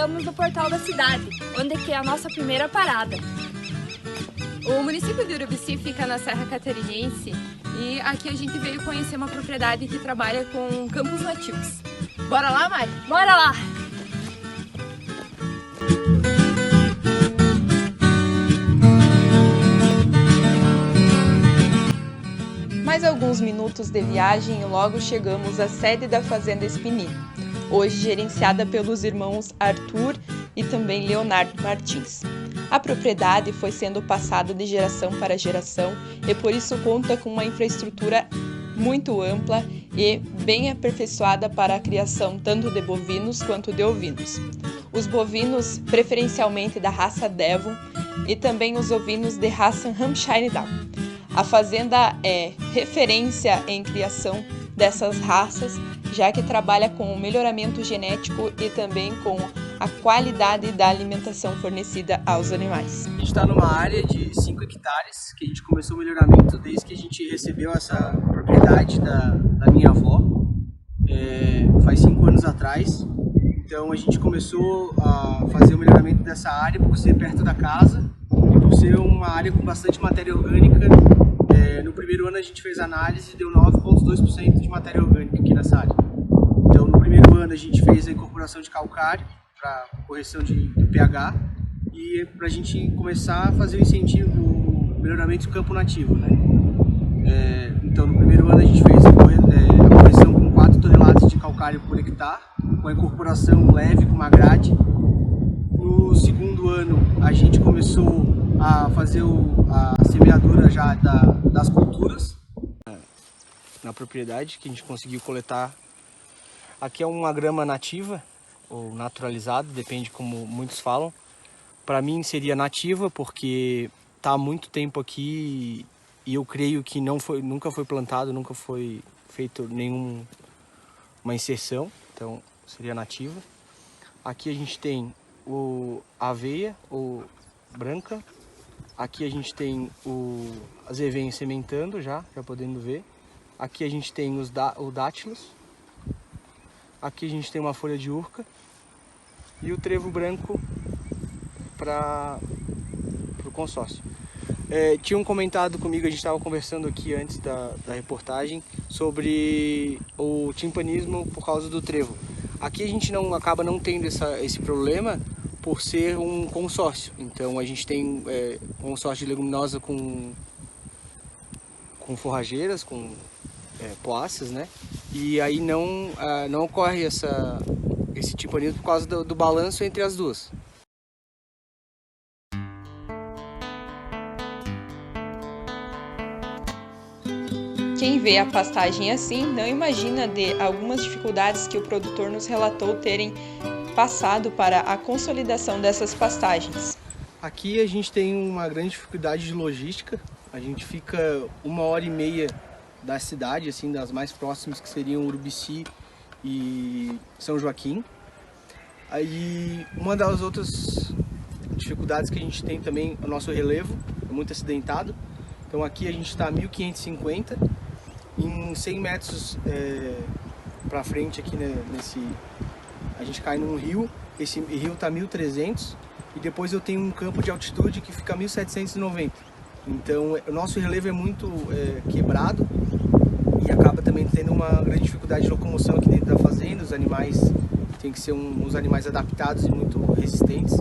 estamos no portal da cidade, onde que é a nossa primeira parada. O município de Urubici fica na Serra Catarinense e aqui a gente veio conhecer uma propriedade que trabalha com campos nativos. Bora lá, Mari? Bora lá! Mais alguns minutos de viagem e logo chegamos à sede da Fazenda Espinilho, hoje gerenciada pelos irmãos Arthur e também Leonardo Martins. A propriedade foi sendo passada de geração para geração e por isso conta com uma infraestrutura muito ampla e bem aperfeiçoada para a criação tanto de bovinos quanto de ovinos. Os bovinos preferencialmente da raça Devon e também os ovinos de raça Hampshire Down. A fazenda é referência em criação dessas raças, já que trabalha com o melhoramento genético e também com a qualidade da alimentação fornecida aos animais. A gente está numa área de 5 hectares, que a gente começou o melhoramento desde que a gente recebeu essa propriedade da minha avó, faz 5 anos atrás. Então a gente começou a fazer o melhoramento dessa área por ser perto da casa e por ser uma área com bastante matéria orgânica. No primeiro ano a gente fez análise e deu 9,2% de matéria orgânica aqui nessa área. Então no primeiro ano a gente fez a incorporação de calcário para correção de pH e para a gente começar a fazer o incentivo do melhoramento do campo nativo, né? Então no primeiro ano a gente fez a correção com 4 toneladas de calcário por hectare, com a incorporação leve com uma grade. No segundo ano a gente começou a fazer a semeadura já das culturas na propriedade, que a gente conseguiu coletar. Aqui é uma grama nativa ou naturalizada, depende como muitos falam. Para mim seria nativa porque está há muito tempo aqui e eu creio que nunca foi plantado, nunca foi feito nenhuma inserção, então seria nativa. Aqui a gente tem a aveia ou branca. Aqui a gente tem as ervinhas sementando já podendo ver. Aqui a gente tem o dátilos. Aqui a gente tem uma folha de urca. E o trevo branco para o consórcio. Tinham comentado comigo, a gente estava conversando aqui antes da reportagem, sobre o timpanismo por causa do trevo. Aqui a gente acaba não tendo esse problema, por ser um consórcio. Então a gente tem consórcio de leguminosa com forrageiras, com poáceas, né? E aí não ocorre esse timpanismo por causa do balanço entre as duas. Quem vê a pastagem assim não imagina de algumas dificuldades que o produtor nos relatou terem passado para a consolidação dessas pastagens. Aqui a gente tem uma grande dificuldade de logística. A gente fica 1h30 da cidade, assim, das mais próximas, que seriam Urubici e São Joaquim. Aí uma das outras dificuldades que a gente tem também é o nosso relevo, é muito acidentado. Então aqui a gente está a 1550, em 100 metros para frente aqui, né, a gente cai num rio, esse rio está 1300 e depois eu tenho um campo de altitude que fica 1790. Então o nosso relevo é muito quebrado e acaba também tendo uma grande dificuldade de locomoção aqui dentro da fazenda. Os animais têm que ser uns animais adaptados e muito resistentes.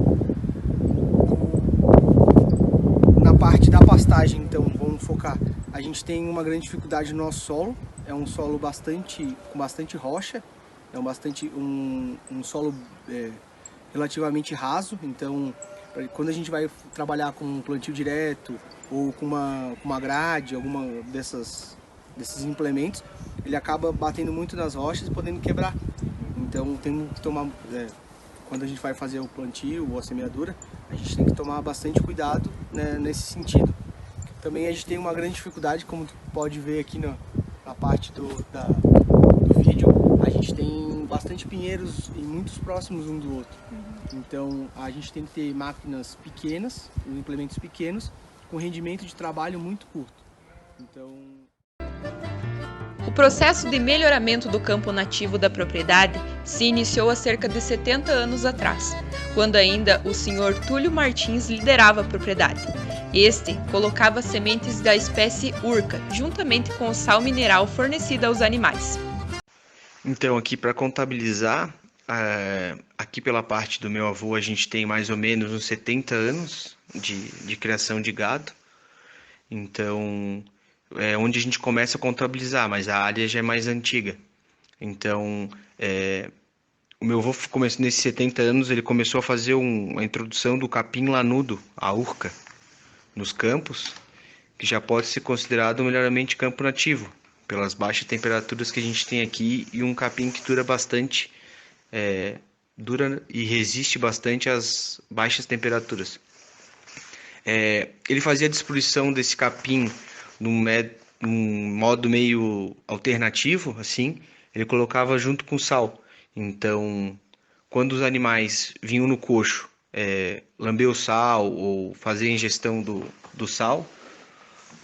Na parte da pastagem, então, vamos focar. A gente tem uma grande dificuldade no nosso solo. É um solo com bastante rocha. É um solo relativamente raso, então quando a gente vai trabalhar com um plantio direto ou com uma grade, alguma desses implementos, ele acaba batendo muito nas rochas e podendo quebrar. Então tem que tomar, quando a gente vai fazer o plantio ou a semeadura, a gente tem que tomar bastante cuidado, né, nesse sentido. Também a gente tem uma grande dificuldade, como tu pode ver aqui na parte do vídeo, a gente tem bastante pinheiros e muitos próximos um do outro. Então a gente tem que ter máquinas pequenas, implementos pequenos, com rendimento de trabalho muito curto. Então... O processo de melhoramento do campo nativo da propriedade se iniciou há cerca de 70 anos atrás, quando ainda o Sr. Túlio Martins liderava a propriedade. Este colocava sementes da espécie urca, juntamente com o sal mineral fornecido aos animais. Então, aqui para contabilizar, aqui pela parte do meu avô, a gente tem mais ou menos uns 70 anos de criação de gado. Então, é onde a gente começa a contabilizar, mas a área já é mais antiga. Então, o meu avô começou nesses 70 anos, ele começou a fazer a introdução do capim lanudo, a urca, nos campos, que já pode ser considerado um melhoramento de campo nativo, pelas baixas temperaturas que a gente tem aqui e um capim que dura bastante, dura e resiste bastante às baixas temperaturas. Ele fazia a disposição desse capim num modo meio alternativo, assim, ele colocava junto com sal. Então, quando os animais vinham no coxo, lamber o sal ou fazer a ingestão do sal,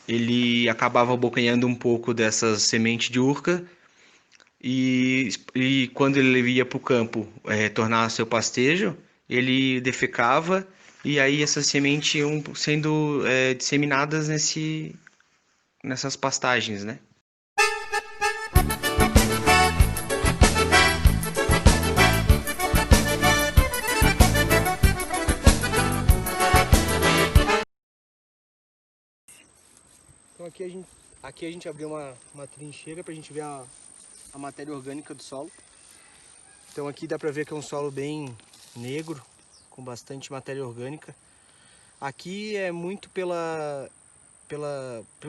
ele acabava abocanhando um pouco dessas sementes de urca e quando ele ia para o campo tornar seu pastejo, ele defecava e aí essas sementes iam sendo disseminadas nessas pastagens, né? Então aqui a gente abriu uma trincheira para a gente ver a matéria orgânica do solo. Então aqui dá para ver que é um solo bem negro, com bastante matéria orgânica. Aqui é muito pelo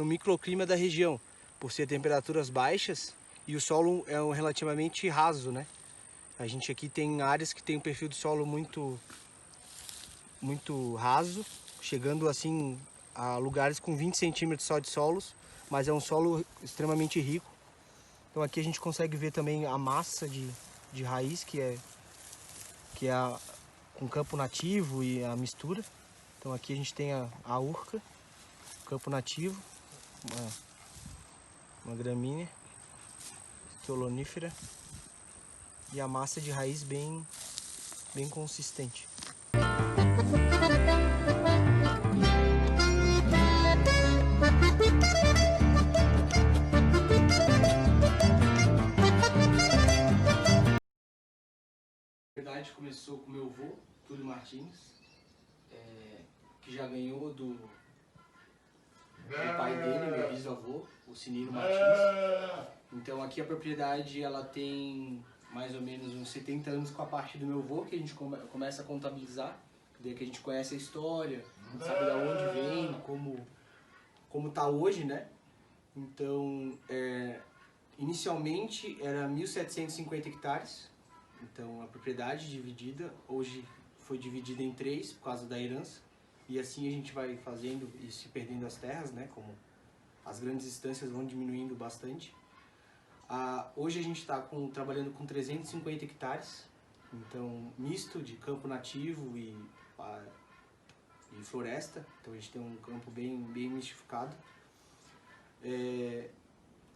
microclima da região, por ser temperaturas baixas e o solo é relativamente raso, né? A gente aqui tem áreas que tem um perfil de solo muito raso, chegando assim a lugares com 20 centímetros só de solos, mas é um solo extremamente rico. Então aqui a gente consegue ver também a massa de raiz, que é com campo nativo e a mistura. Então aqui a gente tem a urca, campo nativo, uma gramínea, estolonífera, e a massa de raiz bem consistente. Na verdade começou com meu avô, Túlio Martins, que já ganhou do pai dele, meu bisavô, o Siniro Martins. Então aqui a propriedade ela tem mais ou menos uns 70 anos com a parte do meu avô, que a gente começa a contabilizar, daí que a gente conhece a história, a gente sabe de onde vem, como tá hoje, né? Então, inicialmente era 1.750 hectares, então a propriedade dividida, hoje foi dividida em 3 por causa da herança, e assim a gente vai fazendo e se perdendo as terras, né? Como as grandes distâncias vão diminuindo bastante. Hoje a gente está trabalhando com 350 hectares, então misto de campo nativo e floresta, então a gente tem um campo bem mistificado.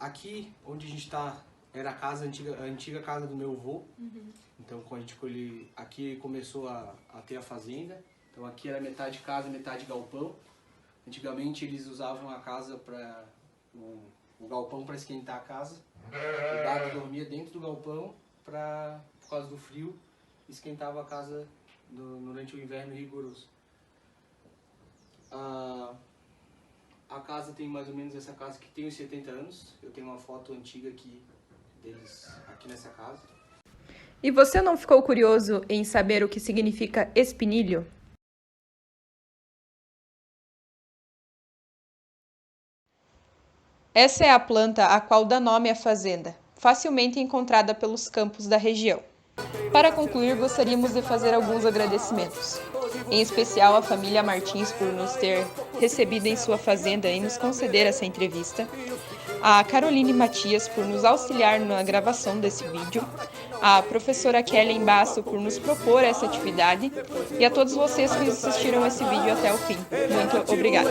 Aqui onde a gente está era a antiga casa do meu avô. Então quando aqui começou a ter a fazenda, então aqui era metade casa, metade galpão. Antigamente eles usavam a casa o galpão para esquentar a casa. O gado dormia dentro do galpão por causa do frio, esquentava a casa durante o inverno rigoroso. A casa tem mais ou menos essa casa que tem uns 70 anos. Eu tenho uma foto antiga deles aqui nessa casa. E você não ficou curioso em saber o que significa espinilho? Essa é a planta a qual dá nome à fazenda, facilmente encontrada pelos campos da região. Para concluir, gostaríamos de fazer alguns agradecimentos. Em especial à família Martins por nos ter recebido em sua fazenda e nos conceder essa entrevista. A Caroline Matias por nos auxiliar na gravação desse vídeo. A professora Kelly Embasso por nos propor essa atividade. E a todos vocês que assistiram esse vídeo até o fim. Muito obrigada!